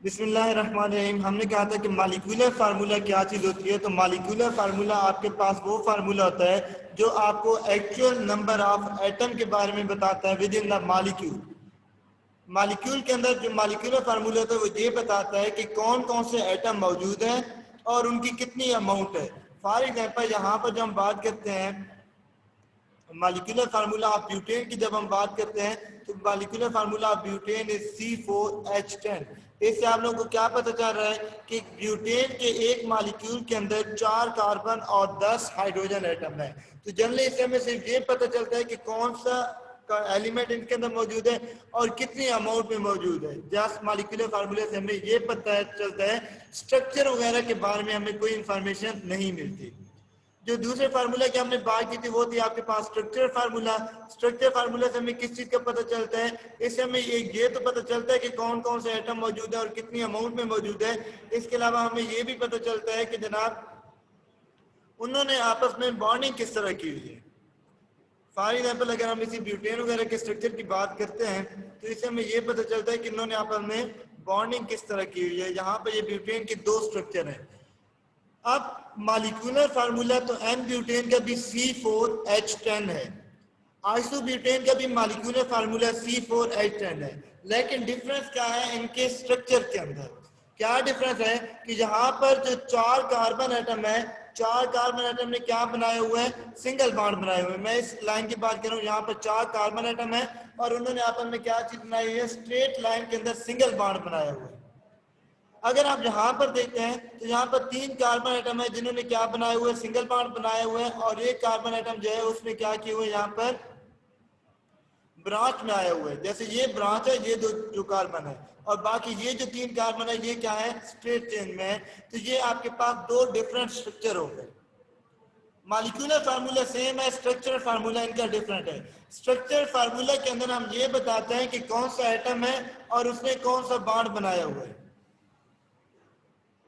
बिस्मिल्लाहिर्रहमानिर्रहीम। हमने कहा था कि मालिक्यूलर फार्मूला क्या चीज़ होती है। तो मालिक्यूलर फार्मूला आपके पास वो फार्मूला होता है जो आपको एक्चुअल नंबर ऑफ एटम के बारे में बताता है with in the molecule. Molecule के अंदर जो मालिक्यूलर फार्मूला होता है वो ये बताता है कि कौन कौन से एटम मौजूद हैं और उनकी कितनी अमाउंट है। फॉर एग्जाम्पल यहाँ पर जो हम बात करते हैं मालिक्यूलर फार्मूला ऑफ ब्यूटेन की, जब हम बात करते हैं तो molecular formula of butane is C4H10। इससे आप लोगों को क्या पता चल रहा है कि ब्यूटेन के एक मालिक्यूल के अंदर 4 कार्बन और 10 हाइड्रोजन एटम है। तो जनरली इससे हमें सिर्फ ये पता चलता है कि कौन सा एलिमेंट इनके अंदर मौजूद है और कितनी अमाउंट में मौजूद है। जस्ट मालिक्यूलर फार्मूले से हमें ये पता चलता है, स्ट्रक्चर वगैरह के बारे में हमें कोई इंफॉर्मेशन नहीं मिलती। जो दूसरे फार्मूला की हमने बात की थी वो थी आपके पास स्ट्रक्चर फार्मूला। स्ट्रक्चर फार्मूला से हमें किस चीज का पता चलता है, इससे हमें ये तो पता चलता है कि कौन कौन से एटम मौजूद है और कितनी अमाउंट में मौजूद है। इसके अलावा हमें ये भी पता चलता है कि जनाब उन्होंने आपस में बॉन्डिंग किस तरह की हुई है। फॉर एग्जाम्पल अगर हम इसी ब्यूटेन वगैरह के स्ट्रक्चर की बात करते हैं तो इससे हमें ये पता चलता है कि इन्होंने आपस में बॉन्डिंग किस तरह की हुई है। यहाँ पर ये ब्यूटेन के 2 स्ट्रक्चर हैं। अब मालिक्यूलर फार्मूला तो एन ब्यूटेन का भी C4H10 है, आइसोब्यूटेन का भी मालिक्यूलर फार्मूला C4H10 है। लेकिन डिफरेंस क्या है इनके स्ट्रक्चर के अंदर? क्या डिफरेंस है कि यहाँ पर जो 4 कार्बन एटम है, 4 कार्बन एटम ने क्या बनाए हुए हैं, सिंगल बॉन्ड बनाए हुए हैं। मैं इस लाइन की बात कर रहा हूँ, यहाँ पर 4 कार्बन एटम है और उन्होंने आपस में क्या चीज बनाई हुई है, स्ट्रेट लाइन के अंदर सिंगल बॉन्ड बनाया हुआ है। अगर आप यहाँ पर देखते हैं तो यहाँ पर 3 कार्बन एटम है जिन्होंने क्या बनाए हुए, सिंगल बॉन्ड बनाए हुए हैं, और एक कार्बन एटम जो है उसने क्या किए हुए यहाँ पर ब्रांच में आए हुए हैं। जैसे ये ब्रांच है, ये जो कार्बन है, और बाकी ये जो 3 कार्बन है ये क्या है, स्ट्रेट चेन में है। तो ये आपके पास 2 डिफरेंट स्ट्रक्चर हो गए। मालिक्यूलर फार्मूला सेम है, स्ट्रक्चर फार्मूला इनका डिफरेंट है। स्ट्रक्चर फार्मूला के अंदर हम ये बताते हैं कि कौन सा एटम है और उसने कौन सा बॉन्ड बनाया हुआ है,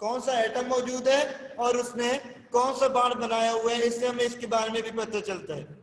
कौन सा एटम मौजूद है और उसने कौन सा बॉन्ड बनाया हुआ है। इससे हमें इसके बारे में भी पता चलता है।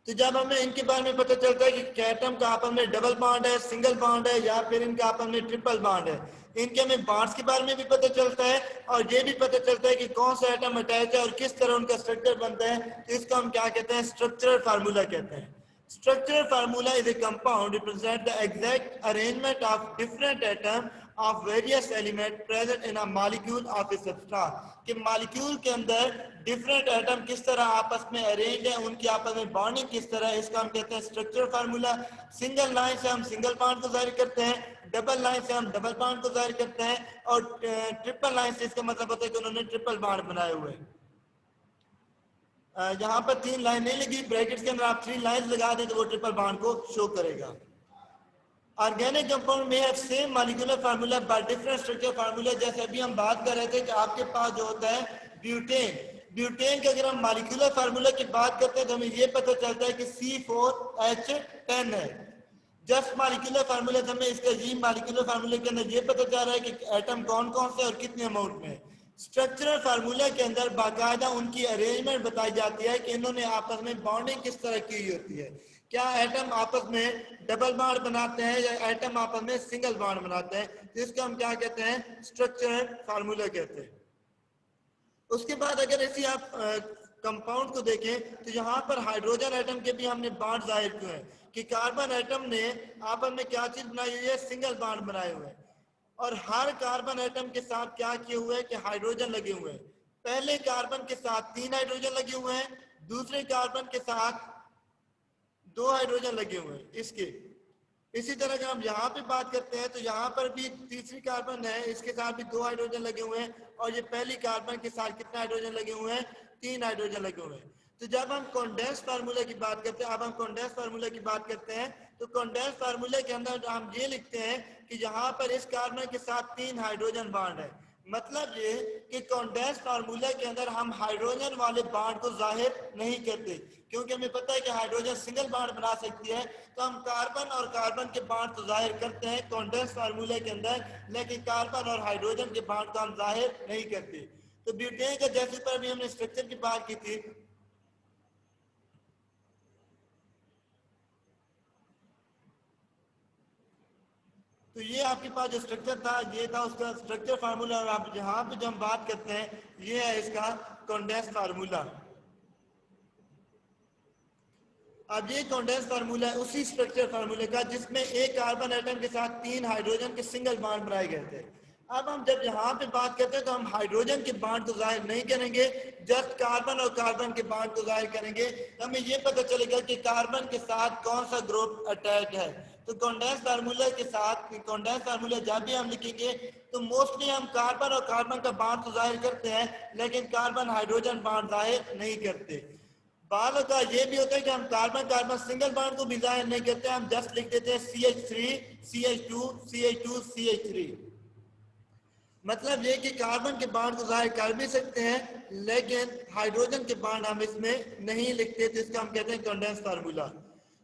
तो जब हमें इनके बारे में पता चलता है कि एटम का आपस में डबल बॉन्ड है, सिंगल बॉन्ड है, या फिर इनका आपस में ट्रिपल बॉन्ड है, इनके हमें बॉन्ड्स के बारे में भी पता चलता है और ये भी पता चलता है कि कौन सा एटम अटैच है और किस तरह उनका स्ट्रक्चर बनता है। तो इसको हम क्या कहते हैं, स्ट्रक्चरल फार्मूला कहते हैं। Structural formula is a compound represent the exact arrangement of different atoms of various elements present in a molecule of a substance। कि मॉलिक्यूल के अंदर डिफरेंट एटम किस तरह आपस में अरेंज है, उनकी आपस में बॉन्डिंग किस तरह है, इसका हम कहते हैं स्ट्रक्चरल फार्मूला। सिंगल लाइन से हम सिंगल बॉन्ड को जाहिर करते हैं, डबल लाइन से हम डबल बॉन्ड को जाहिर करते हैं, और ट्रिपल लाइन से इसका मतलब होता है कि उन्होंने ट्रिपल बॉन्ड बनाए हुए हैं। यहाँ पर 3 लाइन नहीं लगी, ब्रैकेट्स के अंदर आप 3 लाइन लगा दें तो वो ट्रिपल बॉन्ड को शो करेगा। ऑर्गेनिक कंपाउंड में है same molecular formula but different structure formula. जैसे अभी हम बात कर रहे थे कि आपके पास जो होता है ब्यूटेन, ब्यूटेन के अगर हम मॉलिक्यूलर फार्मूला की बात करते हैं तो हमें ये पता चलता है कि C4H10 है। जस्ट मॉलिक्यूलर फार्मूला से हमें इसका जी मॉलिक्यूलर फार्मूले के अंदर ये पता चल रहा है कि एटम कौन कौन से और कितने अमाउंट में। स्ट्रक्चरल फार्मूला के अंदर बाकायदा उनकी अरेंजमेंट बताई जाती है कि इन्होंने आपस में बॉन्डिंग किस तरह की होती है। क्या एटम आपस में डबल बॉन्ड बनाते हैं या एटम आपस में सिंगल बॉन्ड बनाते हैं, तो इसको हम क्या कहते हैं, स्ट्रक्चरल फार्मूला कहते हैं। उसके बाद अगर ऐसी आप कंपाउंड को देखें तो यहाँ पर हाइड्रोजन एटम के भी हमने बॉन्ड जाहिर किए हैं कि कार्बन एटम ने आपस में क्या चीज बनाई हुई है, सिंगल बॉन्ड बनाए हुए हैं। और हर कार्बन एटम के साथ क्या किए हुए हैं कि हाइड्रोजन लगे हुए हैं। पहले कार्बन के साथ 3 हाइड्रोजन लगे हुए हैं, दूसरे कार्बन के साथ 2 हाइड्रोजन लगे हुए हैं इसके। इसी तरह अगर हम यहाँ पे बात करते हैं तो यहाँ पर भी तीसरी कार्बन है, इसके साथ भी 2 हाइड्रोजन लगे हुए हैं, और ये पहली कार्बन के साथ कितने हाइड्रोजन लगे हुए हैं, 3 हाइड्रोजन लगे हुए हैं। तो जब हम कॉन्डेंस फार्मूला की बात करते हैं, अब हम कॉन्डेंस फार्मूला की बात करते हैं, तो कॉन्डेंस फार्मूले के अंदर हम ये लिखते हैं कि यहाँ पर इस कार्बन के साथ 3 हाइड्रोजन बॉन्ड है। मतलब ये कि कॉन्डेंस फार्मूला के अंदर हम हाइड्रोजन वाले बॉन्ड को जाहिर नहीं करते, क्योंकि हमें पता है कि हाइड्रोजन सिंगल बॉन्ड बना सकती है। तो हम कार्बन और कार्बन के बॉन्ड तो जाहिर करते हैं कॉन्डेंस फार्मूले के अंदर, लेकिन कार्बन और हाइड्रोजन के बॉन्ड को हम जाहिर नहीं करते। तो ब्यूटेन का जैसे पर भी हमने स्ट्रक्चर की बात की थी, तो ये आपके पास जो स्ट्रक्चर था ये था उसका स्ट्रक्चर फार्मूला, और आप यहाँ पे जो हम बात करते हैं ये है इसका कंडेंस फार्मूला। अब ये कंडेंस फार्मूला है उसी स्ट्रक्चर फार्मूले का जिसमें एक कार्बन एटम के साथ 3 हाइड्रोजन के सिंगल बॉन्ड बनाए गए थे। अब हम जब यहाँ पे बात करते हैं तो हम हाइड्रोजन के बॉन्ड को जाहिर नहीं करेंगे, जस्ट कार्बन और कार्बन के बॉन्ड को जाहिर करेंगे। हमें ये पता चलेगा कि कार्बन के साथ कौन सा ग्रुप अटैच है। तो कंडेंस फार्मूला के साथ कंडेंस फार्मूला जब भी हम लिखेंगे तो मोस्टली हम कार्बन और कार्बन का बॉन्ड तो जाहिर करते हैं, लेकिन कार्बन हाइड्रोजन बॉन्ड जाहिर नहीं करते। बालों का ये भी होता है कि हम कार्बन कार्बन सिंगल बॉन्ड को भी जाहिर नहीं करते, हम जस्ट लिख देते हैं CH3 CH2 CH2 CH3। मतलब ये कि कार्बन के बॉन्ड को जाहिर कर भी सकते हैं, लेकिन हाइड्रोजन के बॉन्ड हम इसमें नहीं लिखते, तो इसका हम कहते हैं condense formula.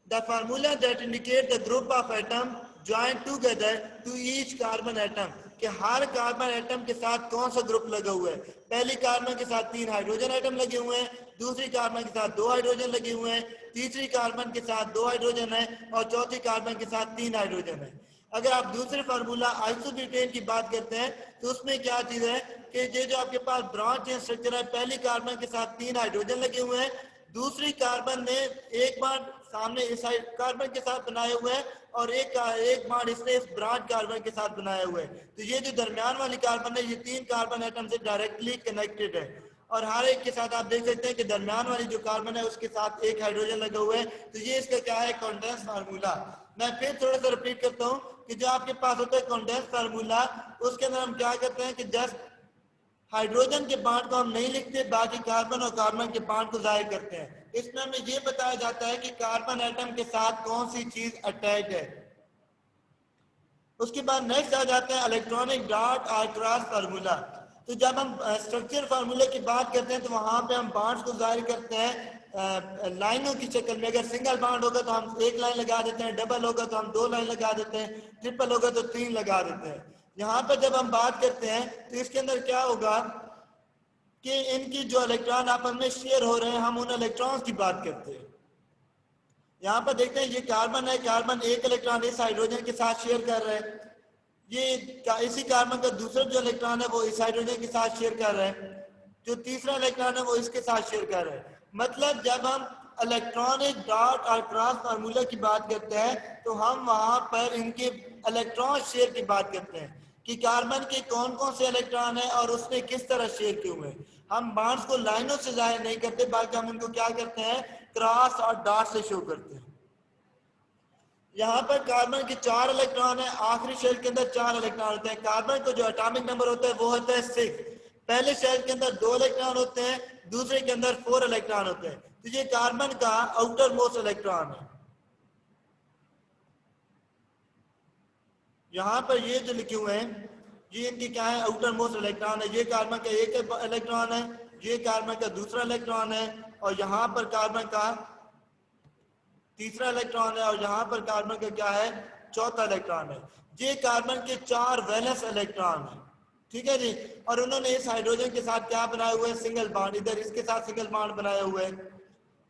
The formula that indicate the group of atom join together to each carbon atom, कि हर कार्बन एटम के साथ कौन सा ग्रुप लगा हुआ है। पहली कार्बन के साथ 3 हाइड्रोजन एटम लगे हुए हैं, दूसरी कार्बन के साथ 2 हाइड्रोजन लगे हुए हैं, तीसरी कार्बन के साथ 2 हाइड्रोजन है, और चौथी कार्बन के साथ 3 हाइड्रोजन है। अगर आप दूसरे फार्मूला आइसोब्यूटेन की बात करते हैं तो उसमें क्या चीज है कि ये जो आपके पास ब्रॉन्ज चेन स्ट्रक्चर है, पहली कार्बन के साथ 3 हाइड्रोजन लगे हुए हैं, दूसरी कार्बन ने एक बार सामने इस कार्बन के साथ बनाए हुए हैं, और एक बार इसने इस ब्रॉन्ज कार्बन के साथ बनाया हुआ है। तो ये जो दरमियान वाली कार्बन है ये 3 कार्बन एटम से डायरेक्टली कनेक्टेड है, और हर एक के साथ आप देख सकते हैं कि दरमियान वाली जो कार्बन है उसके साथ एक हाइड्रोजन लगा हुआ है। तो ये इसका क्या है, कंडेंस फार्मूला। मैं फिर थोड़ा सा रिपीट करता हूँ कि जो आपके पास होता है कंडेंस फार्मूला, उसके अंदर हम क्या करते हैं कि जस्ट हाइड्रोजन के बॉन्ड को हम नहीं लिखते, बाकी कार्बन और कार्बन के बॉन्ड को जाहिर करते हैं। इसमें हमें यह बताया जाता है कि कार्बन एटम के साथ कौन सी चीज अटैच है। उसके बाद नेक्स्ट आ जाते हैं इलेक्ट्रॉनिक डॉट और क्रॉस फार्मूला। तो जब हम स्ट्रक्चर फार्मूले की बात करते हैं तो वहां पे हम बॉन्ड्स को जाहिर करते हैं लाइनों की शक्ल में। अगर सिंगल बॉन्ड होगा तो हम एक लाइन लगा देते हैं, डबल होगा तो हम 2 लाइन लगा देते हैं, ट्रिपल होगा तो 3 लगा देते हैं। यहाँ पर जब हम बात करते हैं तो इसके अंदर क्या होगा कि इनकी जो इलेक्ट्रॉन आपस में शेयर हो रहे हैं, हम उन इलेक्ट्रॉन्स की बात करते हैं। यहाँ पर देखते हैं ये कार्बन है, कार्बन एक इलेक्ट्रॉन इस हाइड्रोजन के साथ शेयर कर रहे हैं, ये इसी कार्बन का दूसरा जो इलेक्ट्रॉन है वो इस हाइड्रोजन के साथ शेयर कर रहे हैं, जो तीसरा इलेक्ट्रॉन है वो इसके साथ शेयर कर रहे हैं। मतलब जब हम इलेक्ट्रॉनिक डॉट और क्रॉस फार्मूला की बात करते हैं तो हम वहां पर इनके इलेक्ट्रॉन शेयर की बात करते हैं कि कार्बन के कौन कौन से इलेक्ट्रॉन है और उसने किस तरह शेयर किए हुए हैं। हम बॉन्ड्स को लाइनों से जाहिर नहीं करते, बल्कि हम इनको क्या करते हैं, क्रॉस और डॉट से शो करते हैं। यहाँ पर कार्बन के 4 इलेक्ट्रॉन है, आखिरी शेल के अंदर 4 इलेक्ट्रॉन होते हैं। कार्बन को जो एटॉमिक नंबर होता है वो होता है 6। पहले शेल के अंदर 2 इलेक्ट्रॉन होते हैं, दूसरे के अंदर 4 इलेक्ट्रॉन होते हैं। तो ये कार्बन का आउटर मोस्ट इलेक्ट्रॉन है। यहाँ पर ये जो लिखे हुए हैं ये इनकी क्या है, आउटर मोस्ट इलेक्ट्रॉन है। ये कार्बन का एक इलेक्ट्रॉन है, ये कार्बन का दूसरा इलेक्ट्रॉन है, और यहाँ पर कार्बन का तीसरा इलेक्ट्रॉन है, और यहाँ पर कार्बन का क्या है, चौथा इलेक्ट्रॉन है। ये कार्बन के 4 वैलेंस इलेक्ट्रॉन है, ठीक है जी। और उन्होंने इस हाइड्रोजन के साथ क्या बनाए हुए हैं, सिंगल बॉन्ड। इधर इसके साथ सिंगल बॉन्ड बनाए हुए हैं,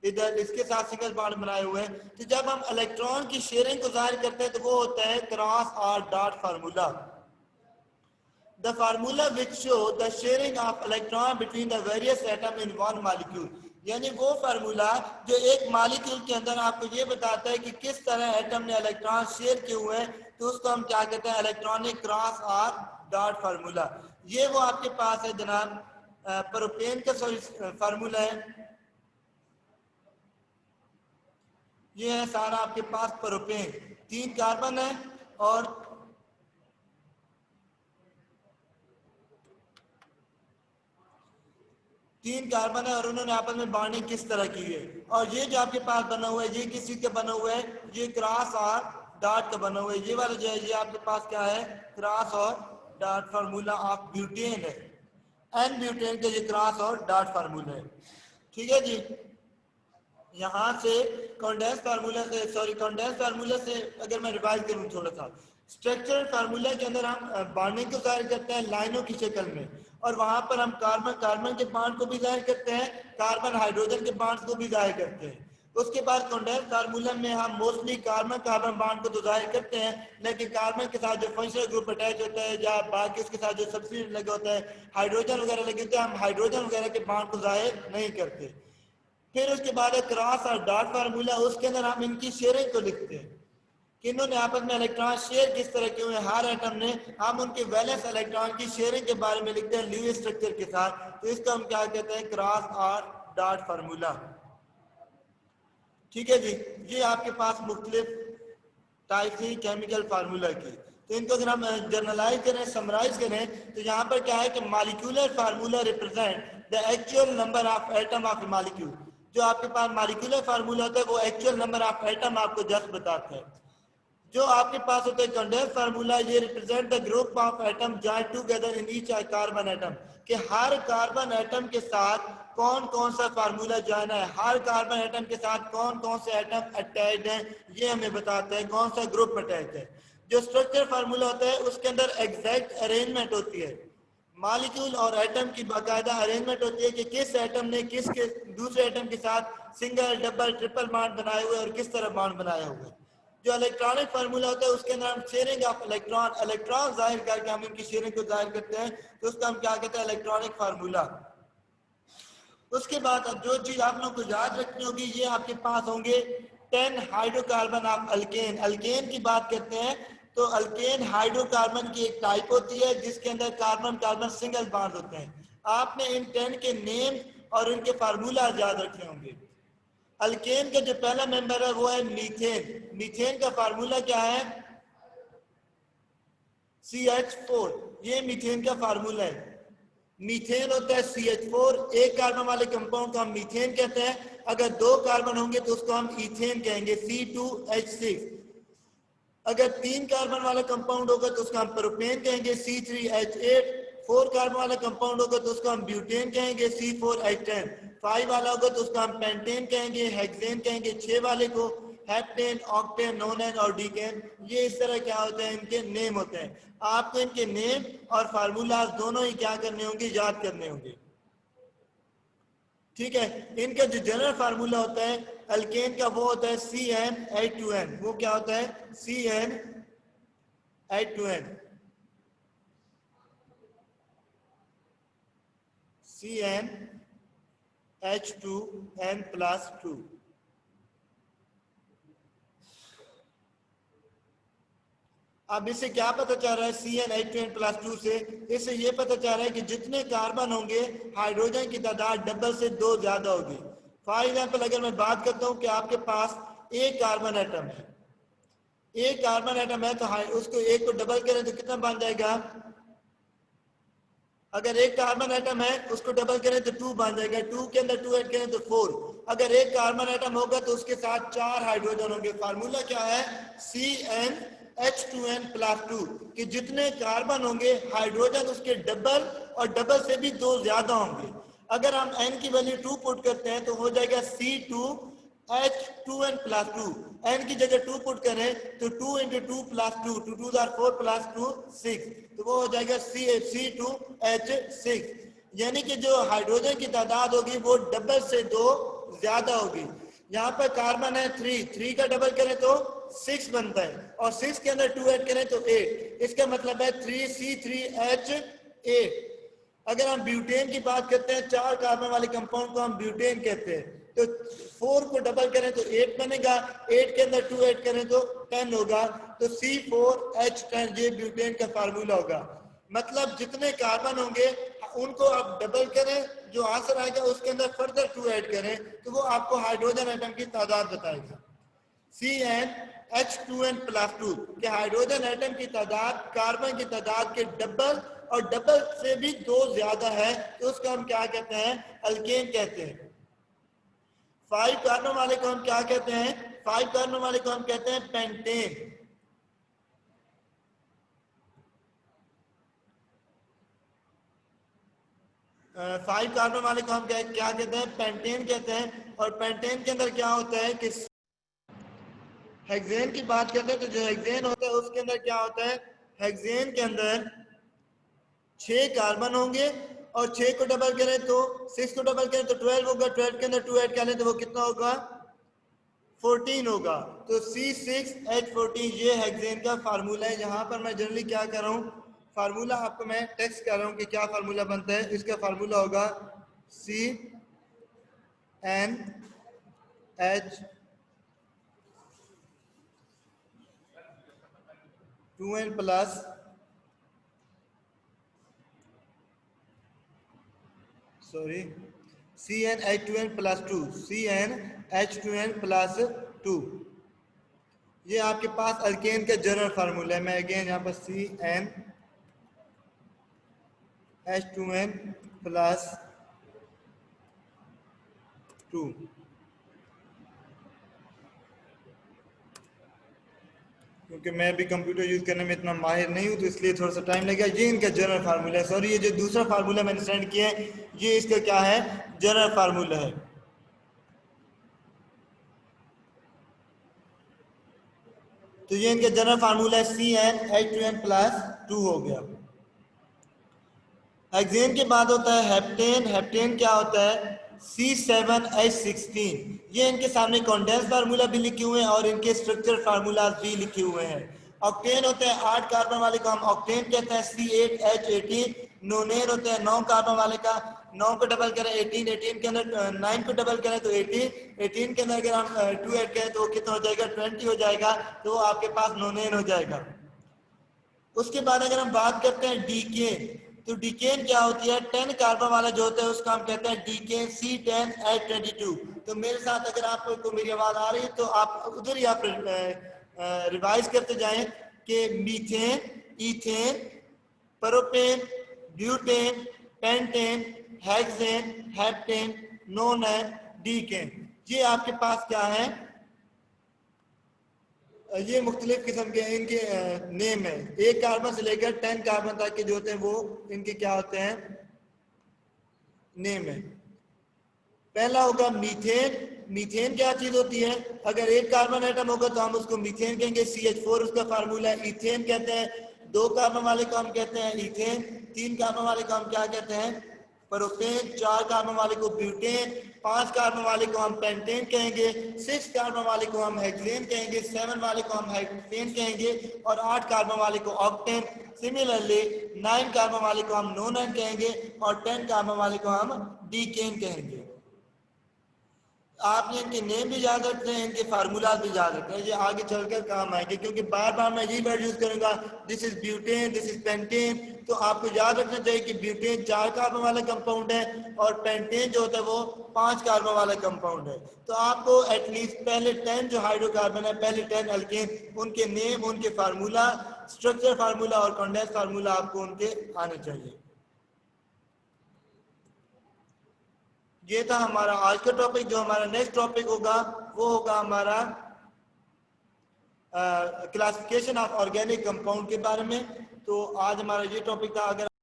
इधर इसके साथ सिंगल बॉन्ड बनाए हुए हैं। तो जब हम इलेक्ट्रॉन की शेयरिंग को जाहिर करते हैं तो वो होता है क्रॉस और dot formula. The formula which show the sharing of electron between the various atom in one molecule, यानी वो फार्मूला जो एक मॉलिक्यूल के अंदर आपको ये बताता है कि किस तरह एटम ने इलेक्ट्रॉन शेयर किए हुए हैं, तो उसको हम क्या कहते हैं, इलेक्ट्रॉनिक क्रॉस और डॉट फार्मूला। ये वो आपके पास है जनाब, प्रोपेन का फार्मूला है। ये है सारा आपके पास प्रोपेन, 3 कार्बन है और 3 कार्बन है, और उन्होंने आपस में बॉन्डिंग किस तरह की है। और ये जो आपके पास बना हुआ है ये किस चीज का बना हुआ है, ये क्रॉस और डॉट का बना हुआ है। ये वाला जो है ये आपके पास क्या है, क्रॉस और डॉट फार्मूला ऑफ ब्यूटेन है। एन ब्यूटेन का ये क्रॉस और डॉट फार्मूला है, ठीक है जी। यहाँ से कंडेंस फार्मूला से, सॉरी कंडेंस फार्मूला से अगर मैं रिवाइज करूँ थोड़ा सा, स्ट्रक्चरल फार्मूला के अंदर हम बॉन्डिंग को जाहिर करते हैं लाइनों की शक्ल में, और वहां पर हम कार्बन कार्बन के बॉन्ड को भी जाहिर करते हैं, कार्बन हाइड्रोजन के बॉन्ड्स को भी जाहिर करते हैं। उसके बाद कॉन्डेंस फार्मूला में हम मोस्टली कार्बन कार्बन बॉन्ड को तो जाहिर करते हैं, लेकिन कार्बन के साथ जो फंक्शनल ग्रुप अटैच होता है या बाकी उसके साथ जो सब्स्टिट्यूट लगे होता है, हाइड्रोजन वगैरह लगे होते हैं, हम हाइड्रोजन वगैरह के बॉन्ड को जाहिर नहीं करते। फिर उसके बाद है क्रॉस और डॉट फार्मूला, उसके अंदर हम इनकी शेयरिंग को लिखते हैं कि इन्होंने आपस में इलेक्ट्रॉन शेयर किस तरह के हुए हर एटम ने, हम उनके वैलेंस इलेक्ट्रॉन की शेयरिंग के बारे में लिखते हैं ल्यूइस स्ट्रक्चर के साथ। तो इसको हम क्या कहते हैं, क्रॉस और डॉट फार्मूला। ठीक है जी, ये आपके पास मुख्तलिफ टाइप थी केमिकल फार्मूला की। तो इनको अगर हम जर्नलाइज करें, समराइज करें, तो यहाँ पर क्या है कि molecular formula represent the actual number of atom of molecule. जो आपके पास मॉलिक्यूलर फार्मूला होता है वो एक्चुअल नंबर ऑफ एटम आपको जस्ट बताता है। जो आपके पास होता है कंडेंस फार्मूला, ये represent the group of atom joint together in each carbon atom, कि हर कार्बन एटम के साथ कौन कौन सा फार्मूला ज्वाइन है, हर कार्बन एटम के साथ कौन कौन से एटम अटैच्ड हैं, ये हमें बताता है कौन सा ग्रुप अटैच्ड है। जो स्ट्रक्चर फार्मूला होता है उसके अंदर एग्जैक्ट अरेंजमेंट होती है, मॉलिक्यूल और एटम की बाकायदा अरेंजमेंट होती है कि किस एटम ने किस के दूसरे एटम के साथ सिंगल डबल ट्रिपल बॉन्ड बनाए हुए और किस तरह बॉन्ड बनाया हुआ है। जो इलेक्ट्रॉनिक फार्मूला होता है उसके अंदर हम शेयरिंग ऑफ इलेक्ट्रॉन, इलेक्ट्रॉन जाहिर करके हम इनकी शेयरिंग को जाहिर करते हैं, तो उसका हम क्या कहते हैं, इलेक्ट्रॉनिक फार्मूला। उसके बाद जो चीज आप लोगों को याद रखनी होगी, ये आपके पास होंगे 10 हाइड्रोकार्बन ऑफ अल्केन। अल्केन की बात करते हैं तो अल्केन हाइड्रोकार्बन की एक टाइप होती है जिसके अंदर कार्बन कार्बन सिंगल बॉन्ड होते हैं। आपने इन 10 के नेम और इनके फार्मूला याद रखने होंगे। अल्केन का जो पहला मेंबर है वो है मीथेन। मीथेन का फार्मूला क्या है, CH4। ये मीथेन का फार्मूला है। मीथेन होता है CH4, एक कार्बन वाले कंपाउंड को हम मीथेन कहते हैं। अगर 2 कार्बन होंगे तो उसको हम इथेन कहेंगे, C2H6। अगर 3 कार्बन वाला कंपाउंड होगा तो उसको हम प्रोपेन कहेंगे, C3H8। 4 कार्बन वाला कंपाउंड होगा तो उसको हम ब्यूटेन कहेंगे, C4H10। 5 वाला होगा तो उसको हम पेंटेन कहेंगे, हेक्सेन कहेंगे। 6 वाले को हेप्टेन, ऑक्टेन, नोनेन और डीकेन। ये इस तरह क्या होते हैं, इनके नेम होते हैं। आपको इनके नेम और फार्मूला दोनों ही क्या करने होंगे, याद करने होंगे। ठीक है, इनका जो जनरल फार्मूला होता है अल्केन का वो होता है CnH2n। वो क्या होता है, CnH2n। CnH2n+2। अब इससे क्या पता चल रहा है, CnH2n+2 से इससे ये पता चल रहा है कि जितने कार्बन होंगे हाइड्रोजन की तादाद डबल से 2 ज्यादा होगी। फॉर एग्जाम्पल अगर मैं बात करता हूं कि आपके पास एक कार्बन एटम है, एक कार्बन एटम है, तो उसको एक को डबल करें तो कितना बन जाएगा। अगर एक कार्बन एटम है उसको डबल करें तो 2 बन जाएगा, 2 के अंदर 2 ऐड करें तो 4। अगर एक कार्बन एटम होगा तो उसके साथ 4 हाइड्रोजन होंगे। फार्मूला क्या है, CnH2n+2, कि जितने कार्बन होंगे हाइड्रोजन उसके डबल और डबल से भी 2 ज्यादा होंगे। अगर हम n की वैल्यू 2 पुट करते हैं तो हो जाएगा C2H2n+2। n की जगह 2 पुट करें तो 2 × 2 + 2, 2 2 4 + 2 6, तो वो हो जाएगा C2H6। यानी कि जो हाइड्रोजन की तादाद होगी वो डबल से 2 ज्यादा होगी। यहाँ पर कार्बन है 3 का डबल करें तो 6 बनता है, और 6 के अंदर 2 ऐड करें तो 8। इसका मतलब है 3C3H8। अगर हम ब्यूटेन की बात करते हैं, 4 कार्बन वाले कंपाउंड को हम ब्यूटेन कहते हैं, तो 4 को डबल करें तो 8 बनेगा, 8 के अंदर 2 ऐड करें तो 10 होगा, तो C4H10 ये ब्यूटेन का फार्मूला होगा। मतलब जितने कार्बन होंगे उनको आप डबल करें, जो आंसर आएगा उसके अंदर फर्दर 2 ऐड करें तो वो आपको हाइड्रोजन एटम की तादाद बताएगा। CnH2n+2 के हाइड्रोजन एटम की तादाद कार्बन की तादाद के डबल और डबल से भी 2 ज्यादा है, तो उसको हम क्या कहते हैं, अल्केन कहते हैं। 5 कार्बन वाले को हम क्या कहते हैं, 5 कार्बन वाले को हम कहते हैं पेंटेन। 5 कार्बन वाले को हम क्या कहते हैं, पेंटेन कहते हैं। और पेंटेन के अंदर क्या होता है कि हेक्सेन की बात करते हैं तो जो हेक्सेन होता है उसके अंदर क्या होता है, हेक्सेन के अंदर 6 कार्बन होंगे और 6 को डबल करें तो 6 को डबल करें तो 12 होगा, 12 के अंदर 2 ऐड करें तो वो कितना होगा 14 होगा। तो C6H14 ये हेक्सेन का फार्मूला है। यहाँ पर मैं जनरली क्या कर रहा हूँ, फार्मूला आपको मैं टेक्स्ट कर रहा हूँ कि क्या फार्मूला बनता है। इसका फार्मूला होगा CnH2n plus CnH2n plus 2, CnH2n plus 2। ये आपके पास अल्केन का जनरल फार्मूला है। मैं अगेन यहाँ पर CnH2n प्लस 2, क्योंकि मैं भी कंप्यूटर यूज करने में इतना माहिर नहीं हूँ तो इसलिए थोड़ा सा टाइम लगेगा। ये इनका जनरल फार्मूला है। सॉरी, ये जो दूसरा फार्मूला मैंने सेंड किया है ये इसका क्या है, जनरल फार्मूला है। तो ये इनका जनरल फार्मूला है CnH2n प्लस 2 हो गया। हेक्सेन के बाद होता है हेप्टेन। हेप्टेन क्या होता है, C7H16। ये इनके सामने कॉन्डेंस फार्मूला भी लिखे हुए हैं और इनके स्ट्रक्चर फार्मूला भी लिखे हुए हैं। ऑक्टेन होते हैं 8 कार्बन वाले को हम ऑक्टेन कहते हैं, C8H18। नोनेन होते हैं 9 कार्बन वाले का, 9 को डबल करें 18, 18 के अंदर 9 को डबल करें तो 18, 18 के अंदर अगर हम 2 ऐड करें तो कितना हो जाएगा, 20 हो जाएगा। तो आपके पास नोनेन हो जाएगा। उसके बाद अगर हम बात करते हैं डीकेन, तो डीकेन क्या होती है, 10 कार्बन वाला जो होता है उसका हम कहते हैं डीकेन, C10H22। तो मेरे साथ अगर आपको मेरी आवाज आ रही है तो आप उधर ही आप रिवाइज करते जाएं कि methane, ethane, propane, butane, pentane, hexane, heptane, नोनेन, decane, ये आपके पास क्या है, ये मुख्तलिफ किस्म के इनके नेम है। 1 कार्बन से लेकर 10 कार्बन तक के जो होते हैं वो इनके क्या होते हैं, नेम है। पहला होगा मीथेन। मीथेन क्या चीज होती है, अगर 1 कार्बन एटम होगा तो हम उसको मीथेन कहेंगे, CH4 उसका फार्मूला है। इथेन कहते हैं 2 कार्बन वाले को हम कहते हैं इथेन, 3 कार्बन वाले को हम क्या कहते हैं, प्रोपेन, 4 कार्बन वाले को ब्यूटेन, 5 कार्बन वाले को हम पेंटेन कहेंगे, 6 कार्बन वाले को हम हेक्सेन कहेंगे, 7 वाले को हम हेक्सेन कहेंगे और 8 कार्बन वाले को ऑक्टेन। सिमिलरली 9 कार्बन वाले को हम नोनेन कहेंगे और 10 कार्बन वाले को हम डीकेन कहेंगे। आपने इनके नेम भी याद रखते हैं, इनके फार्मूला भी याद रखते हैं, ये आगे चलकर काम आएंगे क्योंकि बार बार मैं यही वर्ड यूज करूंगा, this is butane, this is pentane. तो आपको याद रखना चाहिए कि ब्यूटेन 4 कार्बन वाला कंपाउंड है और पेंटेन जो होता है वो 5 कार्बन वाला कंपाउंड है। तो आपको एटलीस्ट पहले 10 जो हाइड्रोकार्बन है, पहले 10 अल्केन, उनके नेम, उनके फार्मूला, स्ट्रक्चर फार्मूला और कॉन्डेंस फार्मूला आपको उनके आने चाहिए। ये था हमारा आज का टॉपिक। जो हमारा नेक्स्ट टॉपिक होगा वो होगा हमारा क्लासिफिकेशन ऑफ ऑर्गेनिक कंपाउंड के बारे में। तो आज हमारा ये टॉपिक था। अगर